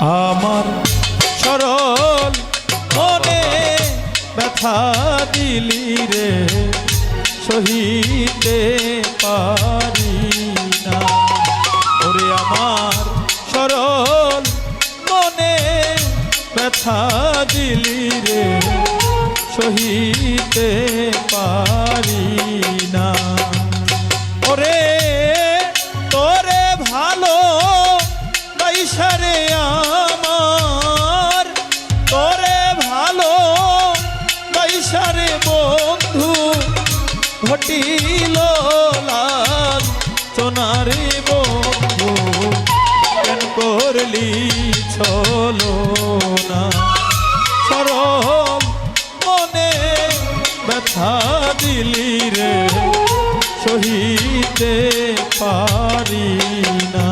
আমার সরল মনে ব্যথা দিলি রে, সহিতে পারি না। ওরে আমার সরল মনে ব্যথা দিলি রে, সহিতে পারি না। ওরে তোরে ভালো বাইসারে আমার, তোরে ভালো বাইসারে বন্ধু ঘটিল লাল সোনারে বন্ধু, কেন করলি ছলো না। সরল মনে ব্যথা দিলি রে, সহিতে পারি না।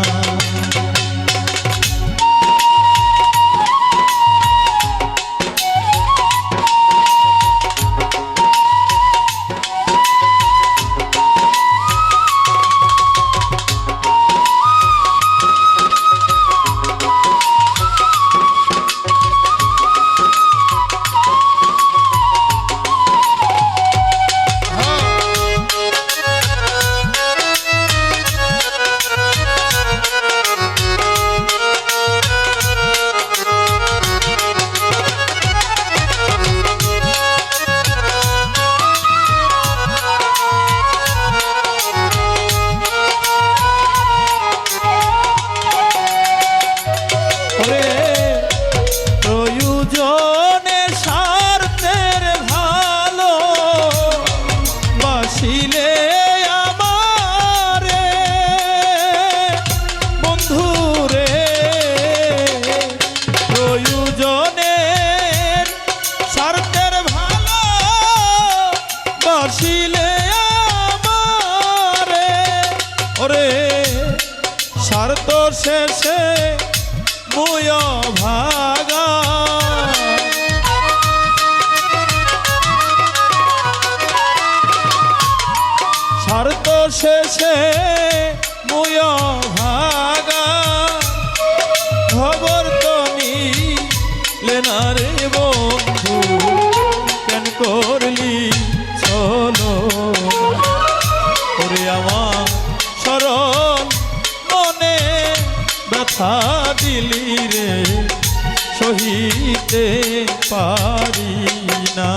স্বার্থ শেষে মুয় ভাগা, স্বার্থ শেষে মুয় ভাগা। খবর তো নিলে না রে বন্ধু, কেন করলি চলো। ওরে আমার সরল মনে ব্যথা দিলি রে, সহিতে পারি না।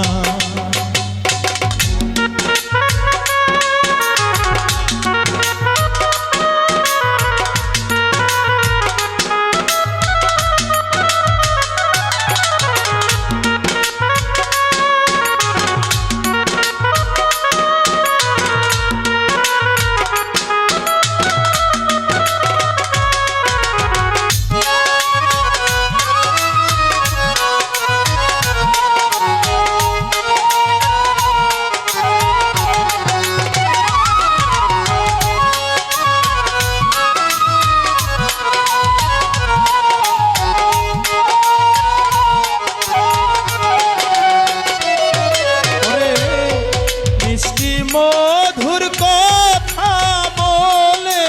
মধুর কথা বলে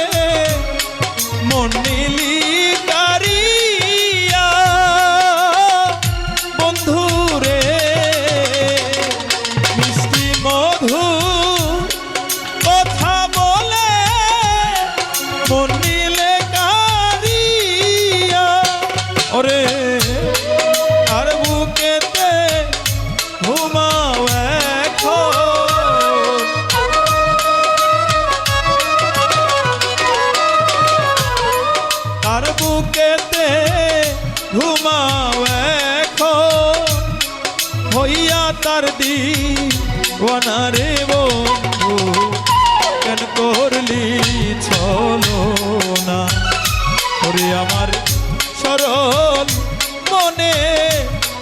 মন নিলি কারিয়া, বন্ধুরে মিষ্টি মধুর কথা বলে মন নিলে কারিয়া। ওরে আর বুকেতে ঘুমাও এখন, বুকেতে ঘুমাও এখন, হইয়া তার দিওয়ানা রে বন্ধু, কেন করলি চলো না। ওরে আমার সরল মনে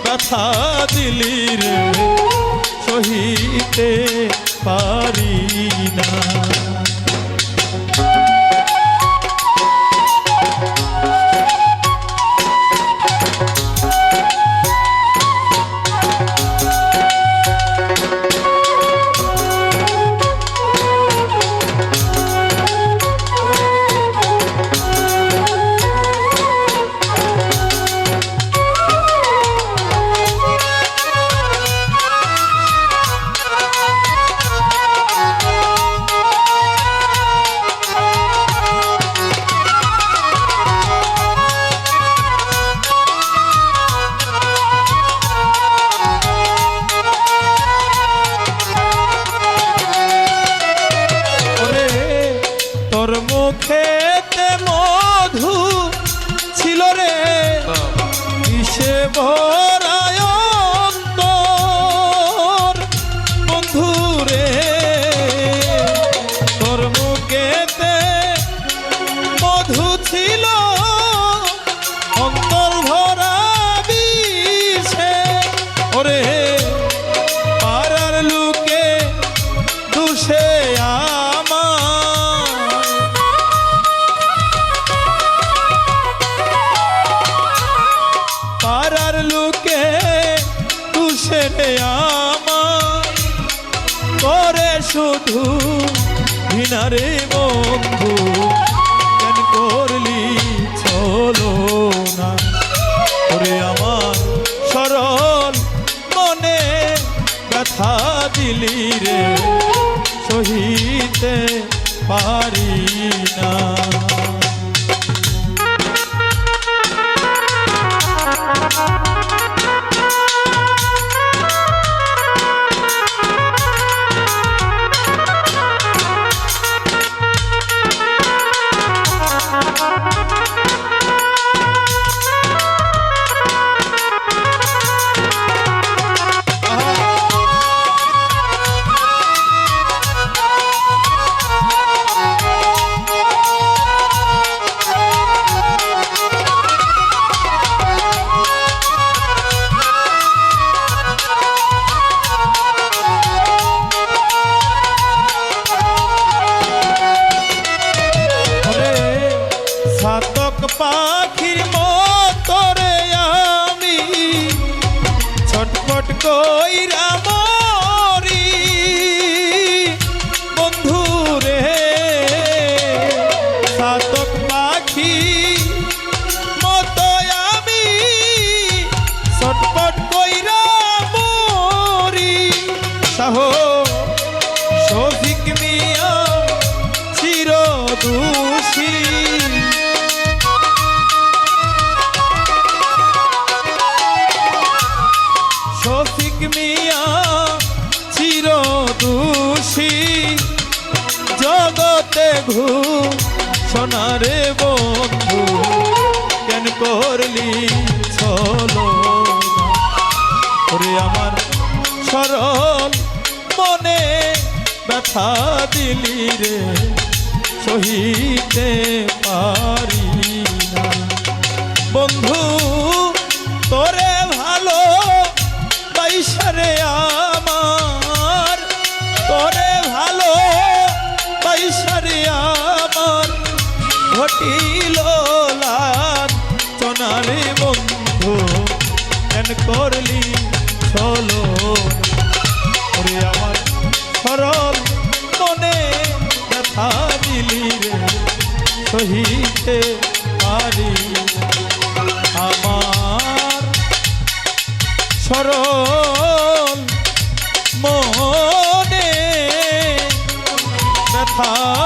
ব্যথা দিলি রে, সহিতে পারি না। বিষে ভরায় অন্তর বন্ধুরে তোর মুখেতে মধু ছিল অন্তর ভরা বিষে ওরে পাড়ার লোকে দুষে পাড়ার লোকে তুষে আমার করে শুধু ঘৃণারে বন্ধু কেন করলি চলো না ওরে আমার সরল মনে ব্যথা দিলি রে সহিতে পারি না পাখির মতরে আমি ছটফট কইরা মরি বন্ধু রে সাতক পাখি মতো আমি ছটফট কইরা মরি সাহ শফিক মিয়া চির দোষী শফিক মিয়া চির দোষী জগতে ঘোষণারে বন্ধু কেন করলি চলো ওরে আমার সরল মনে ব্যথা দিলি রে সহিতে পারি না বন্ধু তোরে ভালো বাইশারে আমার তোরে ভালো বাইশারে আমার ঘটিল লাঞ্ছনারে বন্ধু কেন করলি চলো ওরে আমার সরল মনে ব্যথা দিলি রে সহিতে পারি আমার সরল মনে ব্যথা